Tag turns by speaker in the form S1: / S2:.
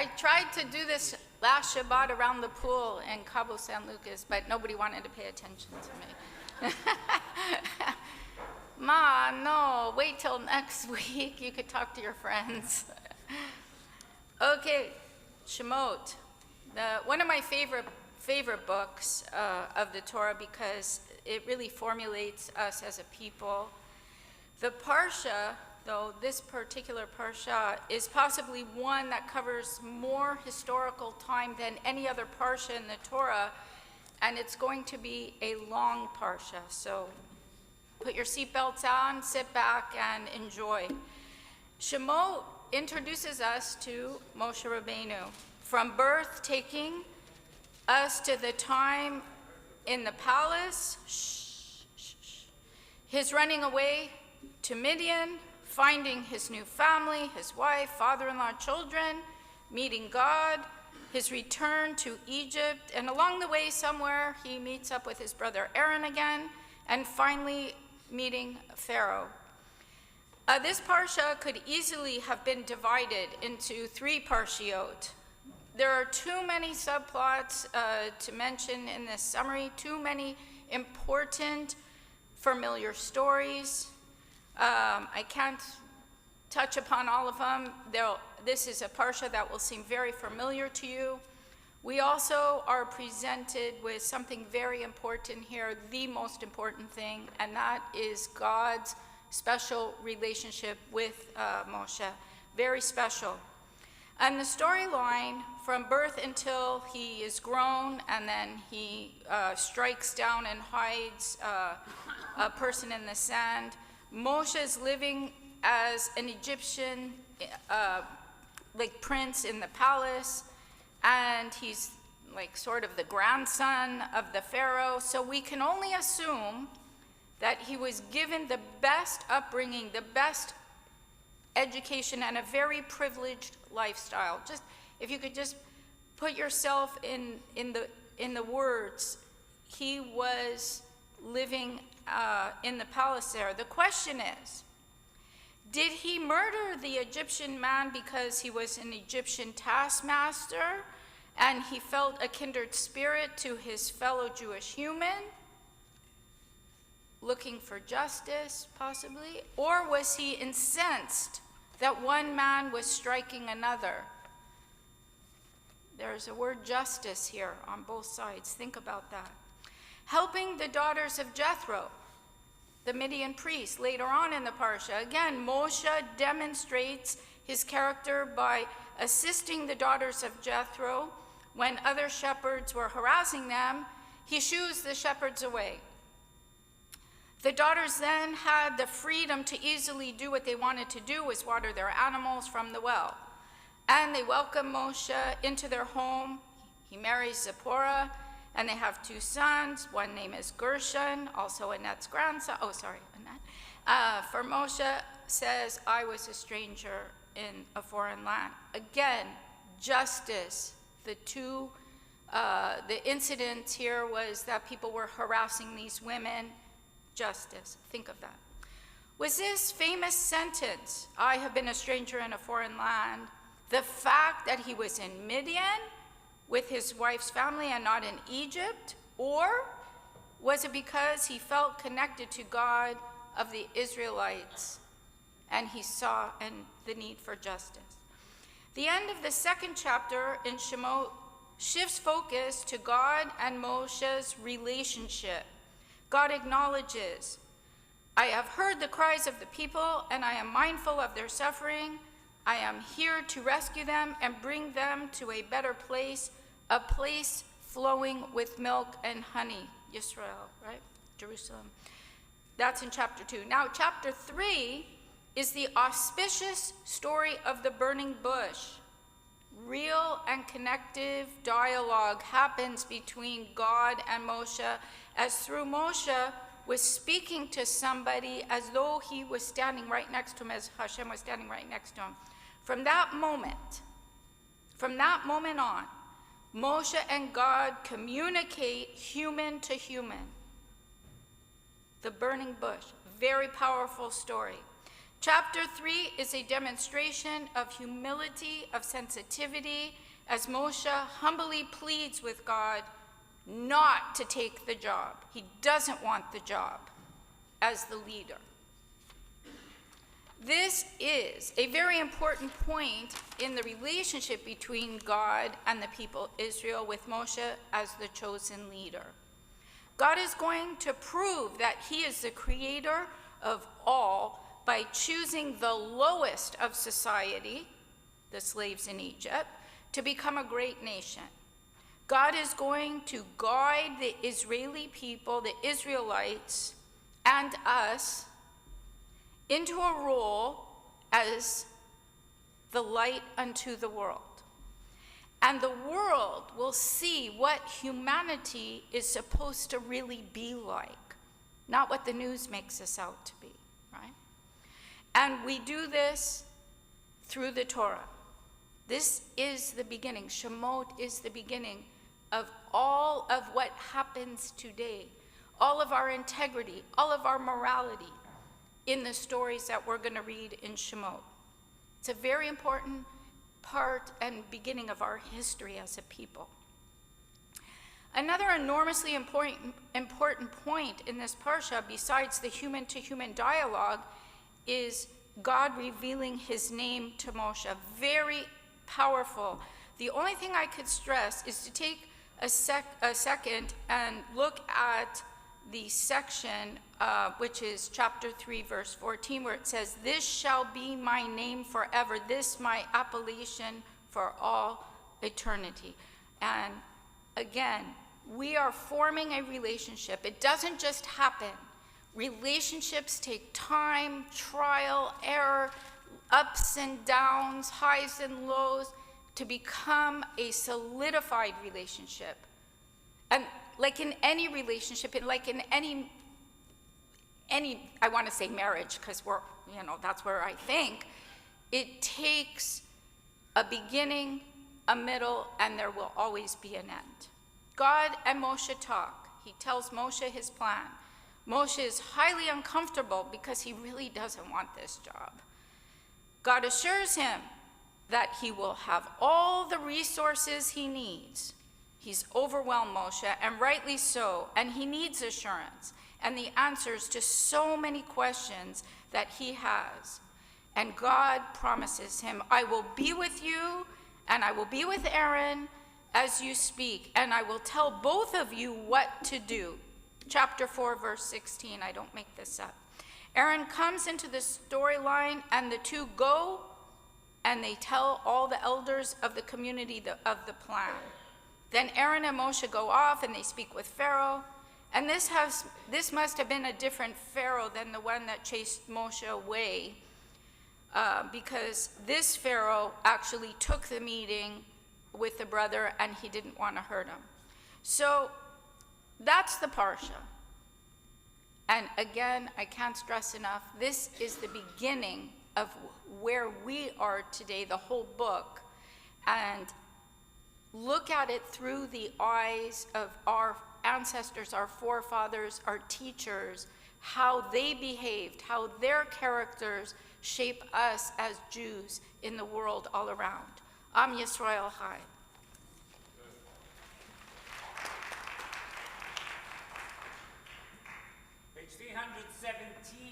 S1: I tried to do this last Shabbat around the pool in Cabo San Lucas, but nobody wanted to pay attention to me. Ma, no, wait till next week. You could talk to your friends. Okay, Shemot, one of my favorite books of the Torah because it really formulates us as a people. The Parsha, though, this particular Parsha is possibly one that covers more historical time than any other Parsha in the Torah, and it's going to be a long Parsha. So put your seatbelts on, sit back, and enjoy. Shemot introduces us to Moshe Rabbeinu, from birth taking us to the time in the palace, his running away to Midian, finding his new family, his wife, father-in-law, children, meeting God, his return to Egypt, and along the way somewhere he meets up with his brother Aaron again, and finally meeting Pharaoh. This Parsha could easily have been divided into 3 parshiot. There are too many subplots to mention in this summary, too many important, familiar stories. I can't touch upon all of them. This is a Parsha that will seem very familiar to you. We also are presented with something very important here, the most important thing, and that is God's special relationship with Moshe. Very special. And the storyline from birth until he is grown, and then he strikes down and hides a person in the sand. Moshe is living as an Egyptian like prince in the palace, and he's like sort of the grandson of the Pharaoh. So we can only assume that he was given the best upbringing, the best education, and a very privileged lifestyle. Just if you could just put yourself in the words, he was living in the palace there. The question is, did he murder the Egyptian man because he was an Egyptian taskmaster and he felt a kindred spirit to his fellow Jewish human, looking for justice, possibly? Or was he incensed that one man was striking another? There's a word justice here on both sides. Think about that. Helping the daughters of Jethro, the Midian priest, later on in the Parsha. Again, Moshe demonstrates his character by assisting the daughters of Jethro. When other shepherds were harassing them, he shoos the shepherds away. The daughters then had the freedom to easily do what they wanted to do, was water their animals from the well. And they welcome Moshe into their home. He marries Zipporah, and they have 2 sons. One name is Gershon, also Annette's grandson. Oh, sorry, Annette. For Moshe says, I was a stranger in a foreign land. Again, justice. The incident here was that people were harassing these women. Justice, think of that. Was this famous sentence, I have been a stranger in a foreign land, the fact that he was in Midian with his wife's family and not in Egypt? Or was it because he felt connected to God of the Israelites and he saw the need for justice? The end of the 2nd chapter in Shemot shifts focus to God and Moshe's relationship. God acknowledges, I have heard the cries of the people, and I am mindful of their suffering. I am here to rescue them and bring them to a better place, a place flowing with milk and honey. Yisrael, right? Jerusalem. That's in chapter 2. Now, chapter 3 is the auspicious story of the burning bush. Real and connective dialogue happens between God and Moshe, as through Moshe was speaking to somebody as though he was standing right next to him, as Hashem was standing right next to him. From that moment on, Moshe and God communicate human to human. The burning bush, very powerful story. Chapter 3 is a demonstration of humility, of sensitivity, as Moshe humbly pleads with God not to take the job. He doesn't want the job as the leader. This is a very important point in the relationship between God and the people of Israel, with Moshe as the chosen leader. God is going to prove that he is the creator of all by choosing the lowest of society, the slaves in Egypt, to become a great nation. God is going to guide the Israeli people, the Israelites, and us into a role as the light unto the world. And the world will see what humanity is supposed to really be like, not what the news makes us out to be, right? And we do this through the Torah. This is the beginning. Shemot is the beginning of all of what happens today, all of our integrity, all of our morality in the stories that we're going to read in Shemot. It's a very important part and beginning of our history as a people. Another enormously important point in this Parsha, besides the human-to-human dialogue, is God revealing his name to Moshe. Very powerful. The only thing I could stress is to take a second and look at the section, which is chapter 3, verse 14, where it says, "This shall be my name forever, this my appellation for all eternity." And again, we are forming a relationship. It doesn't just happen. Relationships take time, trial, error, ups and downs, highs and lows, to become a solidified relationship. And like in any relationship, and like in any I want to say marriage, because that's where I think, it takes a beginning, a middle, and there will always be an end. God and Moshe talk. He tells Moshe his plan. Moshe is highly uncomfortable because he really doesn't want this job. God assures him that he will have all the resources he needs. He's overwhelmed, Moshe, and rightly so, and he needs assurance and the answers to so many questions that he has. And God promises him, "I will be with you, and I will be with Aaron as you speak, and I will tell both of you what to do." Chapter 4, verse 16, I don't make this up. Aaron comes into the storyline, and the two go, and they tell all the elders of the community of the plan. Then Aaron and Moshe go off, and they speak with Pharaoh. And this must have been a different Pharaoh than the one that chased Moshe away, because this Pharaoh actually took the meeting with the brother, and he didn't want to hurt him. So that's the Parsha. And again, I can't stress enough, this is the beginning of where we are today, the whole book. And look at it through the eyes of our ancestors, our forefathers, our teachers, how they behaved, how their characters shape us as Jews in the world all around. Am Yisrael Chai.
S2: Page 317.